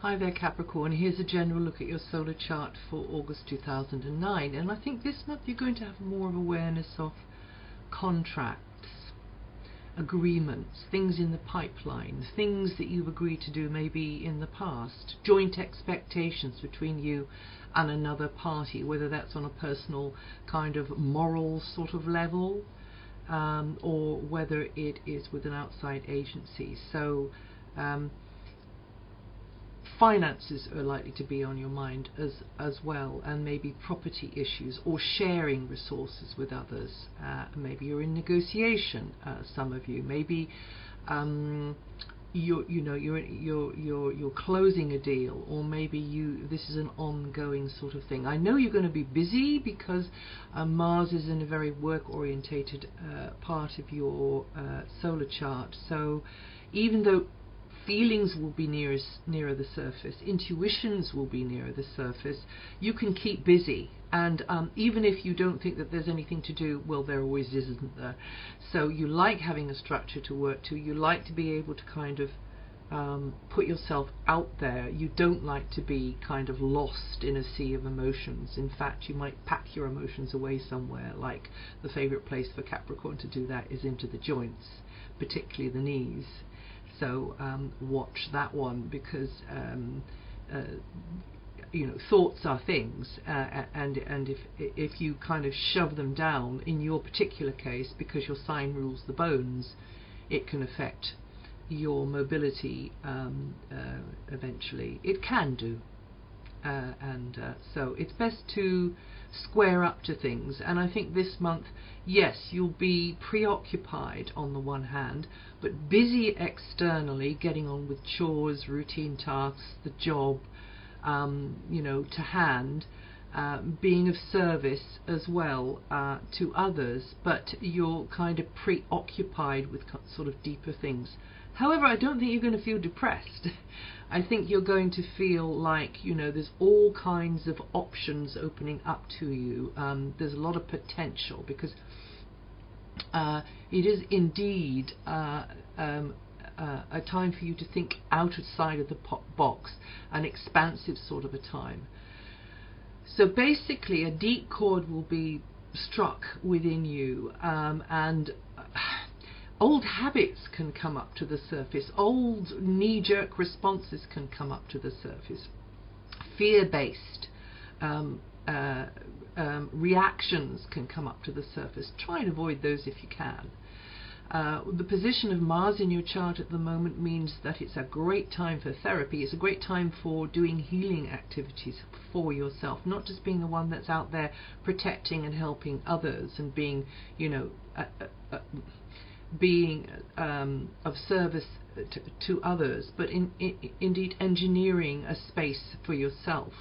Hi there, Capricorn. Here's a general look at your solar chart for August 2009, and I think this month you're going to have more of awareness of contracts, agreements, things in the pipeline, things that you've agreed to do maybe in the past, joint expectations between you and another party, whether that's on a personal kind of moral sort of level, or whether it is with an outside agency. So finances are likely to be on your mind as well, and maybe property issues or sharing resources with others. Maybe you're in negotiation. Some of you, maybe you're closing a deal, or maybe this is an ongoing sort of thing. I know you're going to be busy because Mars is in a very work-orientated part of your solar chart. So even though feelings will be nearer the surface, intuitions will be nearer the surface, you can keep busy. And even if you don't think that there's anything to do, well, there always is, isn't there? So you like having a structure to work to. You like to be able to kind of put yourself out there. You don't like to be kind of lost in a sea of emotions. In fact, you might pack your emotions away somewhere. Like the favorite place for Capricorn to do that is into the joints, particularly the knees. So watch that one, because thoughts are things, and if you kind of shove them down, in your particular case, because your sign rules the bones, it can affect your mobility eventually. It can do. So it's best to square up to things, and I think this month, yes, you'll be preoccupied on the one hand, but busy externally, getting on with chores, routine tasks, the job, to hand, being of service as well to others, but you're kind of preoccupied with sort of deeper things. However, I don't think you're going to feel depressed. I think you're going to feel like, there's all kinds of options opening up to you. There's a lot of potential, because it is indeed a time for you to think outside of the box, an expansive sort of a time. So basically, a deep chord will be struck within you, and old habits can come up to the surface. Old knee-jerk responses can come up to the surface. Fear-based reactions can come up to the surface. Try and avoid those if you can. The position of Mars in your chart at the moment means that it's a great time for therapy. It's a great time for doing healing activities for yourself, not just being the one that's out there protecting and helping others and being, being of service to others, but indeed engineering a space for yourself,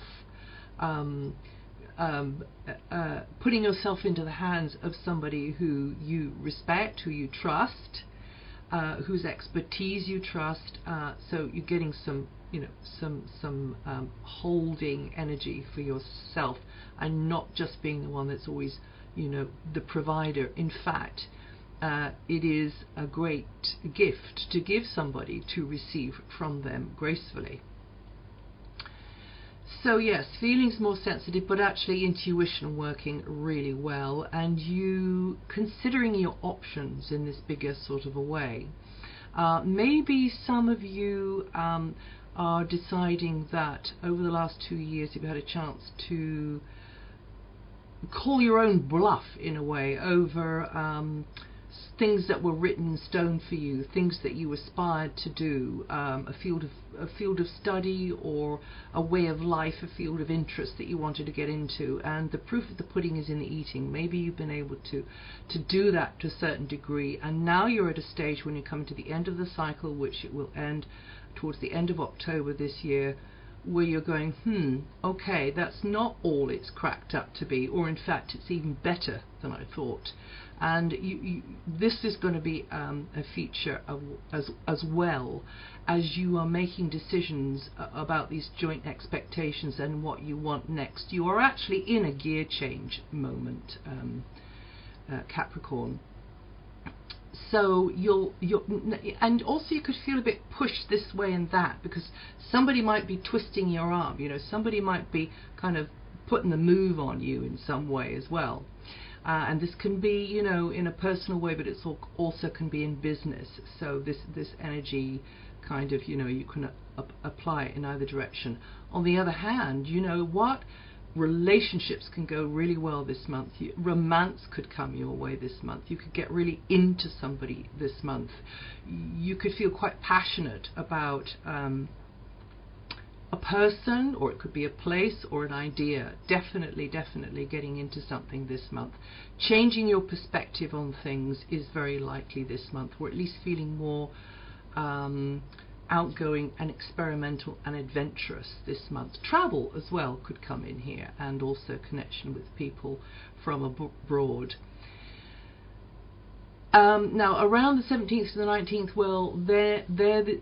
putting yourself into the hands of somebody who you respect, who you trust, whose expertise you trust. So you're getting some holding energy for yourself, and not just being the one that's always the provider. In fact, it is a great gift to give somebody, to receive from them gracefully. So yes, feelings more sensitive, but actually intuition working really well, and you considering your options in this bigger sort of a way. Maybe some of you are deciding that over the last 2 years you've had a chance to call your own bluff in a way over things that were written in stone for you, things that you aspired to do, a field of study or a way of life, a field of interest that you wanted to get into, and the proof of the pudding is in the eating. Maybe you've been able to do that to a certain degree, and now you're at a stage when you come to the end of the cycle, which it will end towards the end of October this year, where you're going, okay, that's not all it's cracked up to be, or in fact it's even better than I thought. And this is going to be a feature of, as well as you are making decisions about these joint expectations and what you want next. You are actually in a gear change moment, Capricorn. So and also you could feel a bit pushed this way and that, because somebody might be twisting your arm, you know, somebody might be kind of putting the move on you in some way as well. And this can be, you know, in a personal way, but it's also can be in business. So this energy kind of, you know, you can apply it in either direction. On the other hand, you know what? Relationships can go really well this month. Romance could come your way this month. You could get really into somebody this month. You could feel quite passionate about a person, or it could be a place or an idea. Definitely getting into something this month. Changing your perspective on things is very likely this month, or at least feeling more outgoing and experimental and adventurous this month. Travel as well could come in here, and also connection with people from abroad. Now around the 17th to the 19th, well,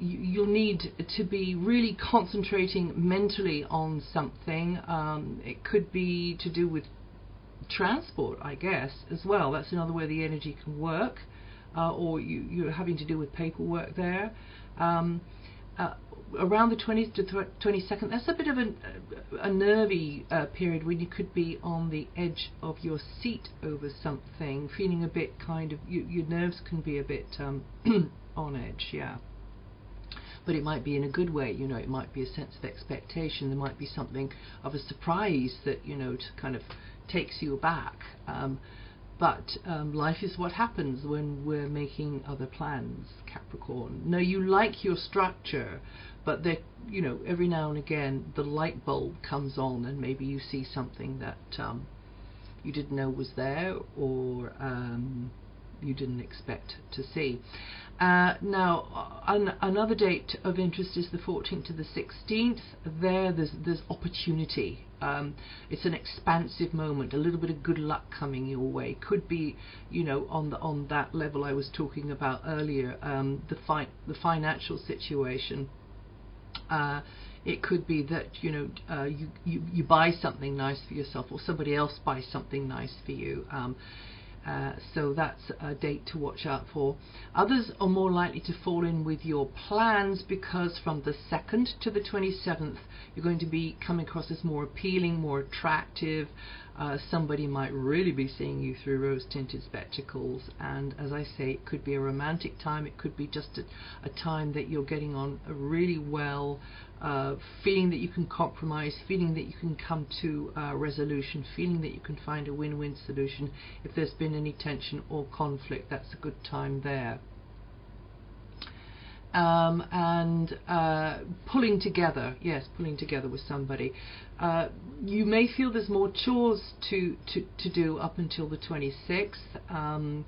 you'll need to be really concentrating mentally on something. It could be to do with transport, I guess, as well. That's another way the energy can work, or you're having to do with paperwork there. Around the 20th to 22nd, that's a bit of a nervy period when you could be on the edge of your seat over something, feeling a bit kind of, your nerves can be a bit on edge, yeah. But it might be in a good way, you know, it might be a sense of expectation, there might be something of a surprise that, you know, kind of takes you aback. But life is what happens when we're making other plans, Capricorn. No, you like your structure, but you know, every now and again the light bulb comes on, and maybe you see something that you didn't know was there, or you didn't expect to see. Now, another date of interest is the 14th to the 16th. There's opportunity. It's an expansive moment, a little bit of good luck coming your way. Could be, you know, on that level I was talking about earlier, the financial situation. It could be that, you know, you buy something nice for yourself, or somebody else buys something nice for you. So that's a date to watch out for. Others are more likely to fall in with your plans, because from the 2nd to the 27th you're going to be coming across as more appealing, more attractive. Somebody might really be seeing you through rose-tinted spectacles, and as I say, it could be a romantic time, it could be just a time that you're getting on really well, feeling that you can compromise, feeling that you can come to a resolution, feeling that you can find a win-win solution. If there's been any tension or conflict, that's a good time there. And pulling together, yes, pulling together with somebody. You may feel there's more chores to do up until the 26th,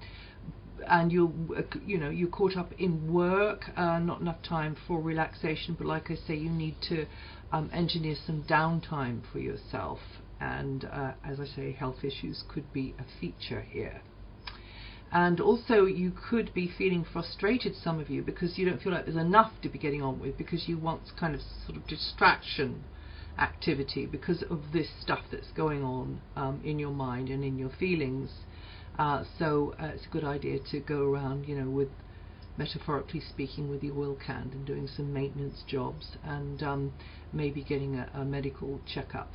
and you're caught up in work, not enough time for relaxation. But like I say, you need to engineer some downtime for yourself, and as I say, health issues could be a feature here. And also you could be feeling frustrated, some of you, because you don't feel like there's enough to be getting on with, because you want kind of sort of distraction activity because of this stuff that's going on in your mind and in your feelings. So it's a good idea to go around, you know, with, metaphorically speaking, with your oil can and doing some maintenance jobs, and maybe getting a medical checkup.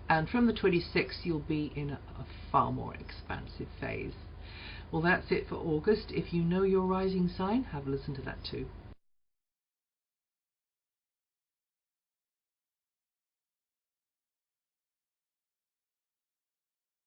And from the 26th you'll be in a far more expansive phase. Well, that's it for August. If you know your rising sign, have a listen to that too.